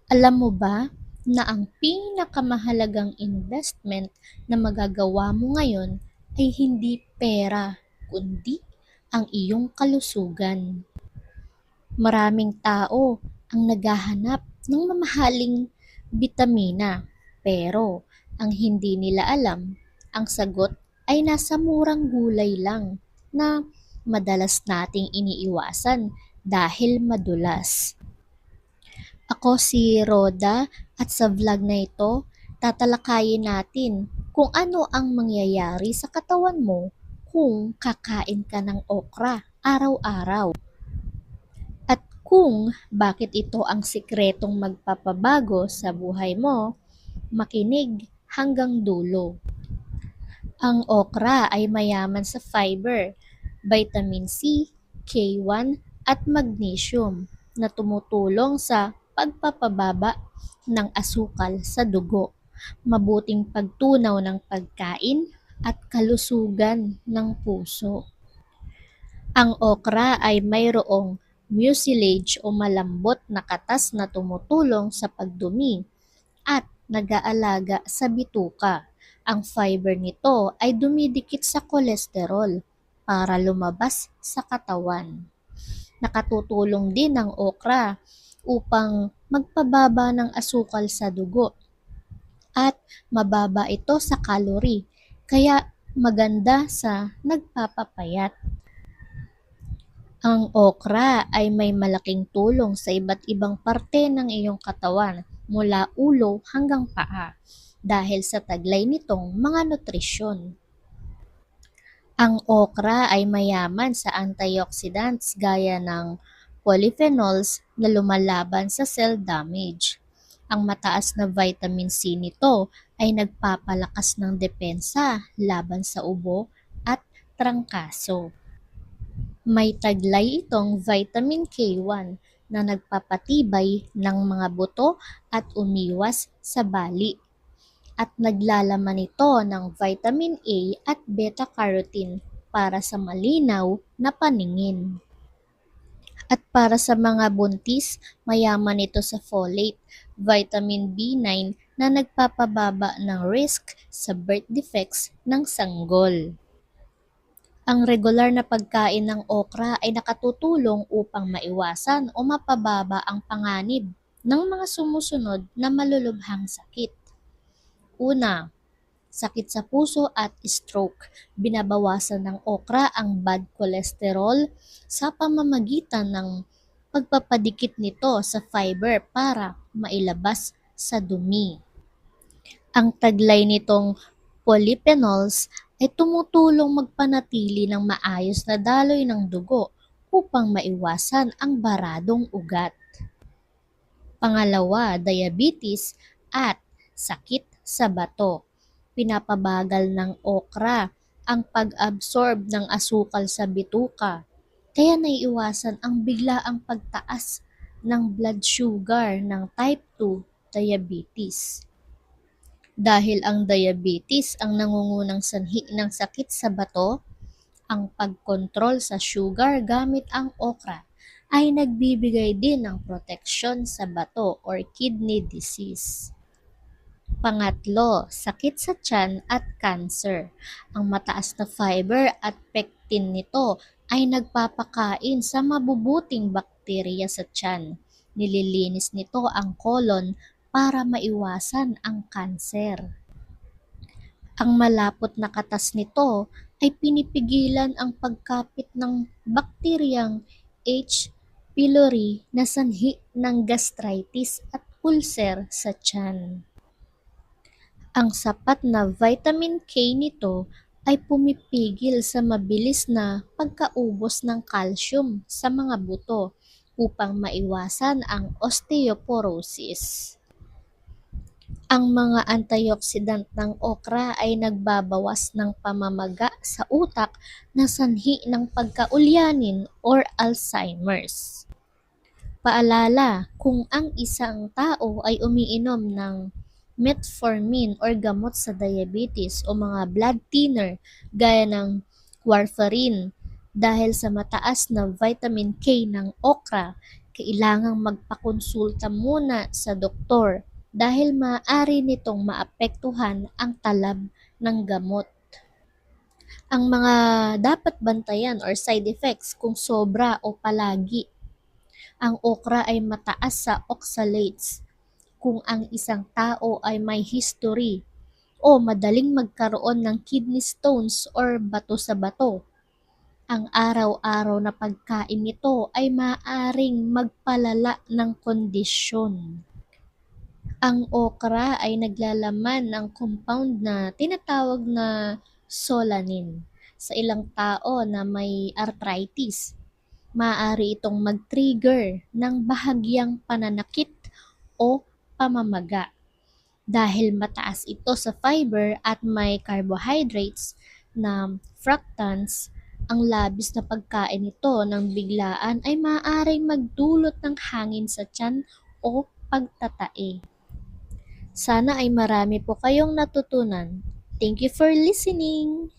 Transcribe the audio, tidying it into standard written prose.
Alam mo ba na ang pinakamahalagang investment na magagawa mo ngayon ay hindi pera, kundi ang iyong kalusugan. Maraming tao ang naghahanap ng mamahaling bitamina, pero ang hindi nila alam, ang sagot ay nasa murang gulay lang na madalas nating iniiwasan dahil madulas. Ako si Roda at sa vlog na ito, tatalakayin natin kung ano ang mangyayari sa katawan mo kung kakain ka ng okra araw-araw at kung bakit ito ang sikretong magpapabago sa buhay mo. Makinig hanggang dulo. Ang okra ay mayaman sa fiber, vitamin C, K1 at magnesium na tumutulong sa pagpapababa ng asukal sa dugo, mabuting pagtunaw ng pagkain at kalusugan ng puso. Ang okra ay mayroong mucilage o malambot na katas na tumutulong sa pagdumi at nag-aalaga sa bituka. Ang fiber nito ay dumidikit sa kolesterol para lumabas sa katawan. Nakatutulong din ang okra upang magpababa ng asukal sa dugo at mababa ito sa calorie, kaya maganda sa nagpapapayat. Ang okra ay may malaking tulong sa iba't ibang parte ng iyong katawan mula ulo hanggang paa dahil sa taglay nitong mga nutrisyon. Ang okra ay mayaman sa antioxidants gaya ng polyphenols na lumalaban sa cell damage. Ang mataas na vitamin C nito ay nagpapalakas ng depensa laban sa ubo at trangkaso. May taglay itong vitamin K1 na nagpapatibay ng mga buto at umiwas sa bali at naglalaman ito ng vitamin A at beta-carotene para sa malinaw na paningin. At para sa mga buntis, mayaman ito sa folate, vitamin B9 na nagpapababa ng risk sa birth defects ng sanggol. Ang regular na pagkain ng okra ay nakatutulong upang maiwasan o mapababa ang panganib ng mga sumusunod na malulubhang sakit. Una, sakit sa puso at stroke. Binabawasan ng okra ang bad cholesterol sa pamamagitan ng pagpapadikit nito sa fiber para mailabas sa dumi. Ang taglay nitong polyphenols ay tumutulong magpanatili ng maayos na daloy ng dugo upang maiwasan ang baradong ugat. Pangalawa, diabetes at sakit sa bato. Pinapabagal ng okra ang pag-absorb ng asukal sa bituka, kaya naiiwasan ang biglaang pagtaas ng blood sugar ng type 2 diabetes. Dahil ang diabetes ang nangungunang sanhi ng sakit sa bato, ang pagkontrol sa sugar gamit ang okra ay nagbibigay din ng proteksyon sa bato or kidney disease. Pangatlo, sakit sa tiyan at cancer. Ang mataas na fiber at pectin nito ay nagpapakain sa mabubuting bakterya sa tiyan. Nililinis nito ang colon para maiwasan ang kanser. Ang malapot na katas nito ay pinipigilan ang pagkapit ng bakteryang H. pylori na sanhi ng gastritis at ulcer sa tiyan. Ang sapat na vitamin K nito ay pumipigil sa mabilis na pagkaubos ng calcium sa mga buto upang maiwasan ang osteoporosis. Ang mga antioxidant ng okra ay nagbabawas ng pamamaga sa utak na sanhi ng pagkaulyanin or Alzheimer's. Paalala, kung ang isang tao ay umiinom ng metformin or gamot sa diabetes o mga blood thinner gaya ng warfarin dahil sa mataas na vitamin K ng okra, kailangang magpakonsulta muna sa doktor dahil maaari nitong maapektuhan ang talab ng gamot. Ang mga dapat bantayan or side effects kung sobra o palagi. Ang okra ay mataas sa oxalates kung ang isang tao ay may history o madaling magkaroon ng kidney stones or bato sa bato. Ang araw-araw na pagkain nito ay maaaring magpalala ng kondisyon. Ang okra ay naglalaman ng compound na tinatawag na solanin. Sa ilang tao na may arthritis, maaari itong mag-trigger ng bahagyang pananakit o pamamaga. Dahil mataas ito sa fiber at may carbohydrates na fructans, ang labis na pagkain nito ng biglaan ay maaaring magdulot ng hangin sa tiyan o pagtatae. Sana ay marami po kayong natutunan. Thank you for listening!